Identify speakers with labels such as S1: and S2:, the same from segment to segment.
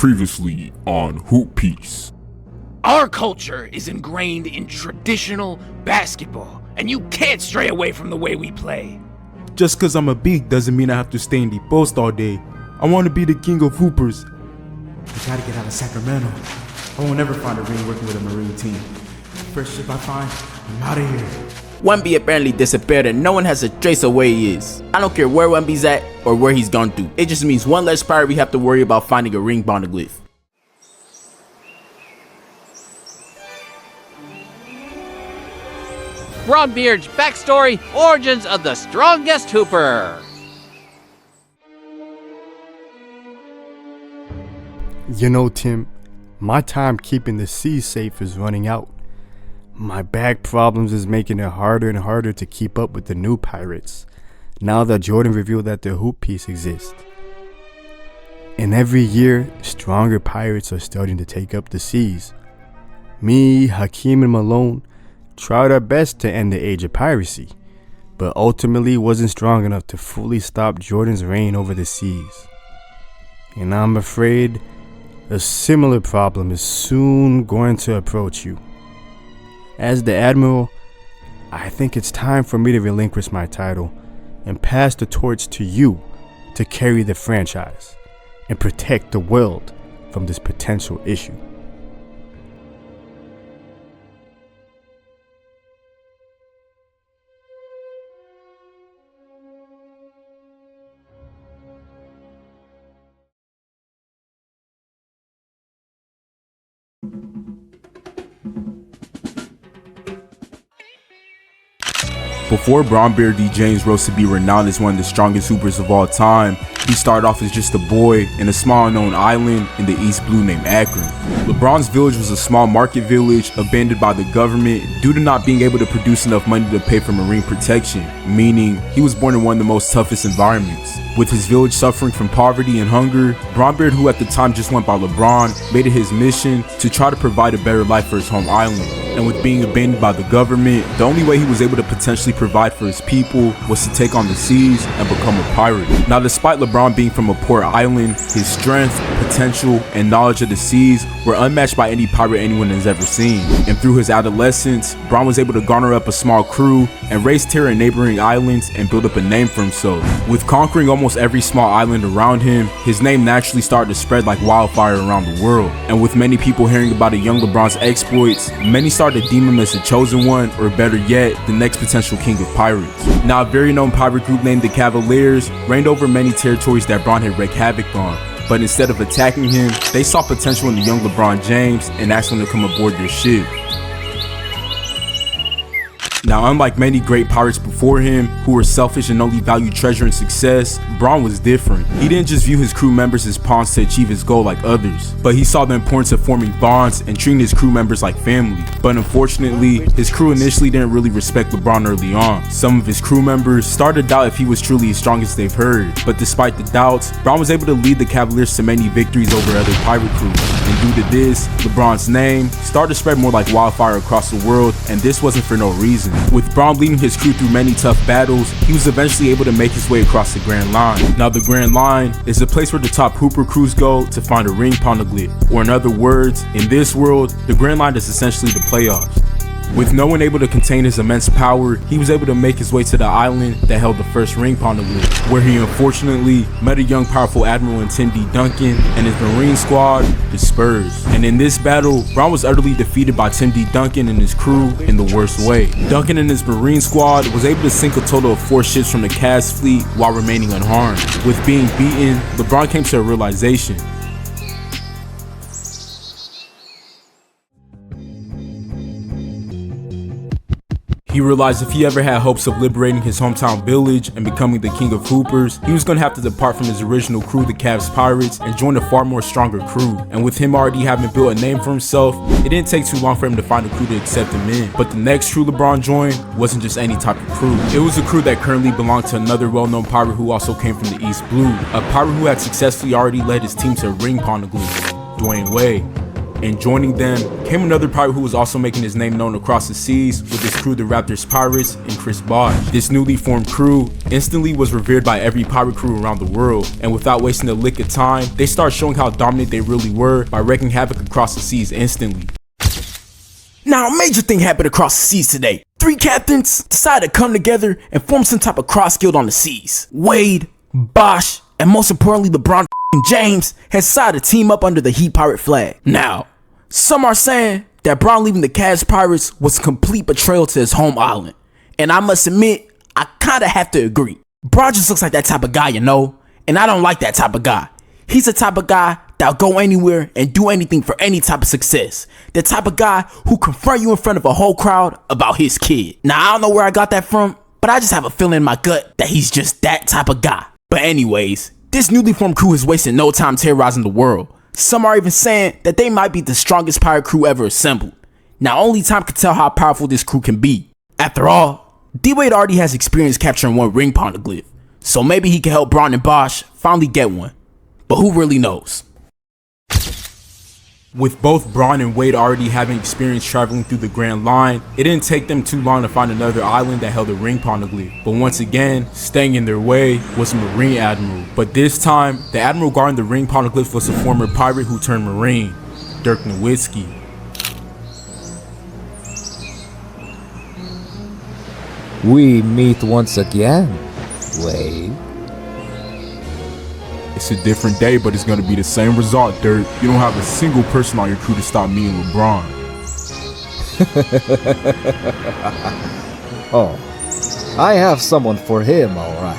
S1: Previously on Hoop Piece.
S2: Our culture is ingrained in traditional basketball, and you can't stray away from the way we play.
S3: Just cause I'm a beak doesn't mean I have to stay in the post all day. I want to be the king of hoopers. I gotta get out of Sacramento. I won't ever find a ring working with a Marine team. First ship I find, I'm out of here.
S4: WhiteBeard apparently disappeared and no one has a trace of where he is. I don't care where WhiteBeard's at or where he's gone to. It just means one less pirate we have to worry about finding a ring poneglyph.
S5: BronBeard's backstory, origins of the strongest hooper.
S6: You know, Tim, my time keeping the sea safe is running out. My back problems is making it harder and harder to keep up with the new pirates, now that Jordan revealed that the hoop piece exists. And every year, stronger pirates are starting to take up the seas. Me, Hakeem, and Malone tried our best to end the age of piracy, but ultimately wasn't strong enough to fully stop Jordan's reign over the seas. And I'm afraid a similar problem is soon going to approach you. As the Admiral, I think it's time for me to relinquish my title and pass the torch to you to carry the franchise and protect the world from this potential issue.
S3: Before BronBeard D. James rose to be renowned as one of the strongest hoopers of all time, he started off as just a boy in a small unknown island in the East Blue named Akron. Lebron's village was a small market village abandoned by the government due to not being able to produce enough money to pay for marine protection, meaning he was born in one of the most toughest environments. With his village suffering from poverty and hunger, BronBeard, who at the time just went by Lebron, made it his mission to try to provide a better life for his home island. And with being abandoned by the government, the only way he was able to potentially provide for his people was to take on the seas and become a pirate. Now, despite LeBron being from a poor island, his strength, potential, and knowledge of the seas were unmatched by any pirate anyone has ever seen. And through his adolescence, Bron was able to garner up a small crew and raise terror in neighboring islands and build up a name for himself. With conquering almost every small island around him, his name naturally started to spread like wildfire around the world. And with many people hearing about a young LeBron's exploits, many started to deem him as the chosen one, or better yet, the next potential king of pirates. Now, a very known pirate group named the Cavaliers reigned over many territories that Bron had wreaked havoc on. But instead of attacking him, they saw potential in the young LeBron James and asked him to come aboard their ship. Now, unlike many great pirates before him, who were selfish and only valued treasure and success, Bron was different. He didn't just view his crew members as pawns to achieve his goal like others, but he saw the importance of forming bonds and treating his crew members like family. But unfortunately, his crew initially didn't really respect LeBron early on. Some of his crew members started to doubt if he was truly as strong as they've heard, but despite the doubts, Bron was able to lead the Cavaliers to many victories over other pirate crews. And due to this, LeBron's name started to spread more like wildfire across the world, and this wasn't for no reason. With Bron leading his crew through many tough battles, he was eventually able to make his way across the Grand Line. Now, the Grand Line is the place where the top hooper crews go to find a ring poneglyph, or in other words, in this world, the Grand Line is essentially the playoffs. With no one able to contain his immense power, he was able to make his way to the island that held the first ring poneglyph, where he unfortunately met a young powerful Admiral in Tim D. Duncan and his Marine squad, the Spurs. And in this battle, Bron was utterly defeated by Tim D. Duncan and his crew in the worst way. Duncan and his Marine squad was able to sink a total of 4 ships from the Cavs fleet while remaining unharmed. With being beaten, LeBron came to a realization. He realized if he ever had hopes of liberating his hometown village and becoming the king of hoopers, he was going to have to depart from his original crew, the Cavs Pirates, and join a far more stronger crew. And with him already having built a name for himself, it didn't take too long for him to find a crew to accept him in. But the next crew LeBron joined wasn't just any type of crew. It was a crew that currently belonged to another well-known pirate who also came from the East Blue, a pirate who had successfully already led his team to a ring poneglyph, Dwayne Wade. and joining them came another pirate who was also making his name known across the seas with his crew, the Raptors Pirates, and Chris Bosh. This newly formed crew instantly was revered by every pirate crew around the world, and without wasting a lick of time, they started showing how dominant they really were by wreaking havoc across the seas instantly.
S4: Now, a major thing happened across the seas today. 3 captains decided to come together and form some type of cross guild on the seas. Wade, Bosh, and most importantly, LeBron James has decided to team up under the Heat Pirate flag. Now, some are saying that Bron leaving the Cavs Pirates was a complete betrayal to his home island. And I must admit, I kinda have to agree. Bron just looks like that type of guy, you know? And I don't like that type of guy. He's the type of guy that'll go anywhere and do anything for any type of success. The type of guy who confront you in front of a whole crowd about his kid. Now, I don't know where I got that from, but I just have a feeling in my gut that he's just that type of guy. But anyways, this newly formed crew is wasting no time terrorizing the world. Some are even saying that they might be the strongest pirate crew ever assembled. Now, only time can tell how powerful this crew can be. After all, D-Wade already has experience capturing 1 ring poneglyph, so maybe he can help Bron and Bosh finally get one. But who really knows?
S3: With both Bron and Wade already having experience traveling through the Grand Line, it didn't take them too long to find another island that held a ring poneglyph. But once again, staying in their way was Marine Admiral. But this time, the Admiral guarding the ring poneglyph was a former pirate who turned Marine, Dirk Nowitzki.
S7: We meet once again, Wade.
S1: It's a different day, but it's gonna be the same result, Dirk. You don't have a single person on your crew to stop me and Lebron.
S7: Oh, I have someone for him, alright.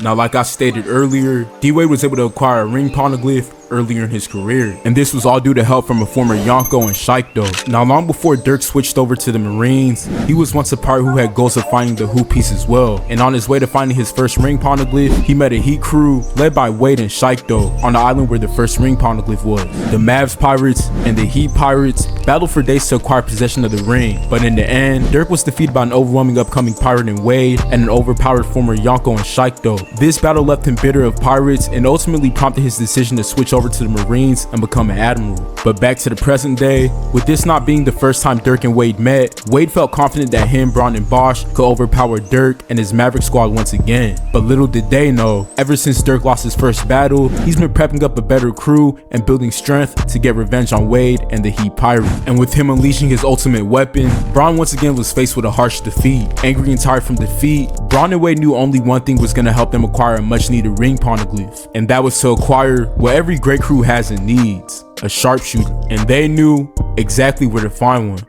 S3: Now, like I stated earlier, D-Wade was able to acquire a ring poneglyph earlier in his career, and this was all due to help from a former Yonko and Shaikdo. Now, long before Dirk switched over to the Marines, he was once a pirate who had goals of finding the Hoop Piece as well, and on his way to finding his first ring poneglyph, he met a Heat crew led by Wade and Shaikdo on the island where the first ring poneglyph was. The Mavs Pirates and the Heat Pirates battled for days to acquire possession of the ring, but in the end, Dirk was defeated by an overwhelming upcoming pirate in Wade and an overpowered former Yonko and Shaikdo. This battle left him bitter of pirates and ultimately prompted his decision to switch over to the Marines and become an Admiral. But back to the present day, with this not being the first time Dirk and Wade met, Wade felt confident that him, Bron, and Bosh could overpower Dirk and his Maverick squad once again. But little did they know, ever since Dirk lost his first battle, he's been prepping up a better crew and building strength to get revenge on Wade and the Heat Pirate. And with him unleashing his ultimate weapon, Bron once again was faced with a harsh defeat. Angry and tired from defeat, Bron and Wade knew only one thing was going to help them acquire a much needed ring poneglyph, and that was to acquire what every great crew has and needs, a sharpshooter, and they knew exactly where to find one.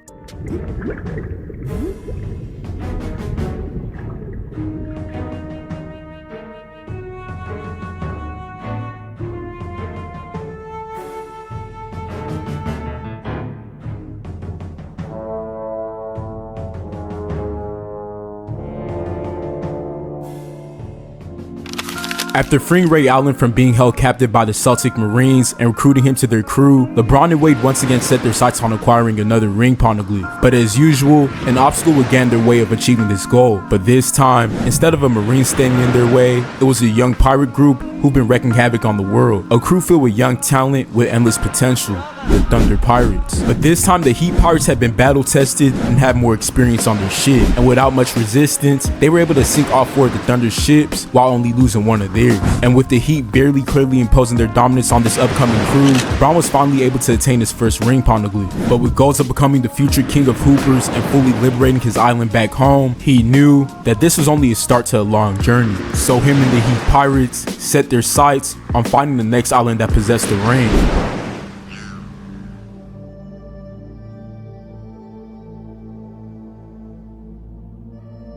S3: After freeing Ray Allen from being held captive by the Celtic Marines and recruiting him to their crew, LeBron and Wade once again set their sights on acquiring another ring poneglyph. But as usual, an obstacle would get in their way of achieving this goal. But this time, instead of a Marine standing in their way, it was a young pirate group who've been wreaking havoc on the world. A crew filled with young talent with endless potential, the Thunder Pirates. But this time, the Heat Pirates had been battle tested and had more experience on their ship. And without much resistance, they were able to sink all 4 of the Thunder ships while only losing one of theirs. And with the Heat barely clearly imposing their dominance on this upcoming crew, Bron was finally able to attain his first ring poneglyph. But with goals of becoming the future king of hoopers and fully liberating his island back home, he knew that this was only a start to a long journey. So him and the Heat Pirates set their sights on finding the next island that possessed the ring.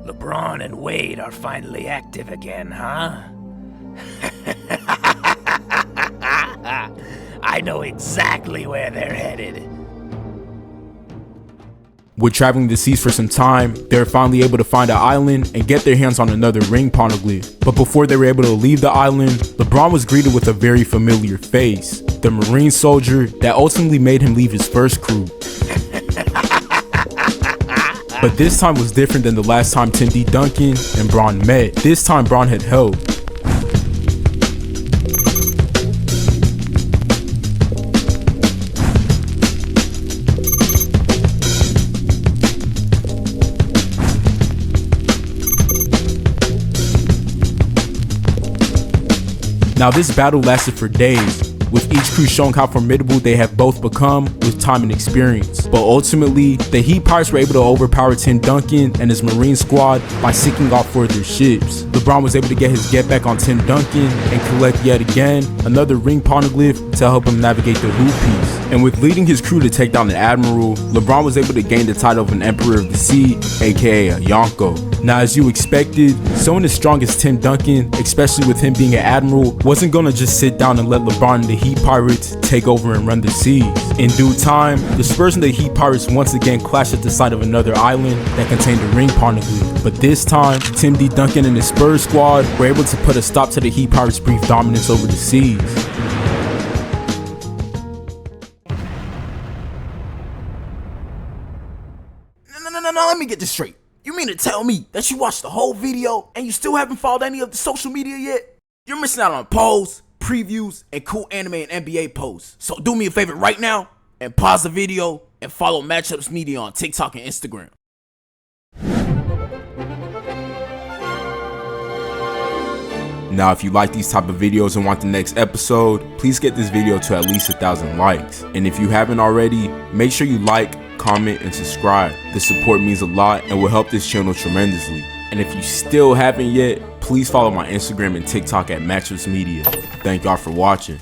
S2: LeBron and Wade are finally active again, huh? I know exactly where they're headed.
S3: With traveling the seas for some time, they were finally able to find an island and get their hands on another ring poneglyph. But before they were able to leave the island, LeBron was greeted with a very familiar face, the Marine soldier that ultimately made him leave his first crew. But this time was different than the last time Tim D. Duncan and Bron met. This time Bron had help. Now this battle lasted for days, with each crew showing how formidable they have both become with time and experience. But ultimately, the Heat Pirates were able to overpower Tim Duncan and his Marine squad by sinking off 4 of their ships. LeBron was able to get his get back on Tim Duncan and collect yet again another ring poneglyph to help him navigate the loot piece. And with leading his crew to take down the Admiral, LeBron was able to gain the title of an Emperor of the Sea, aka a Yonko. Now as you expected, someone as strong as Tim Duncan, especially with him being an Admiral, wasn't gonna just sit down and let LeBron and the Heat Pirates take over and run the seas. In due time, the Spurs and the Heat Pirates once again clashed at the side of another island that contained a ring poneglyph. But this time, Tim D. Duncan and his Spurs squad were able to put a stop to the Heat Pirates' brief dominance over the seas.
S4: No, let me get this straight. You mean to tell me that you watched the whole video and you still haven't followed any of the social media yet? You're missing out on polls, previews, and cool anime and NBA posts. So do me a favor right now and pause the video and follow Matchupsmedia on TikTok and Instagram.
S3: Now if you like these type of videos and want the next episode, please get this video to at least 1,000 likes. And if you haven't already, make sure you like, comment, and subscribe. The support means a lot and will help this channel tremendously. And if you still haven't yet, please follow my Instagram and TikTok at Matchupsmedia. Thank y'all for watching.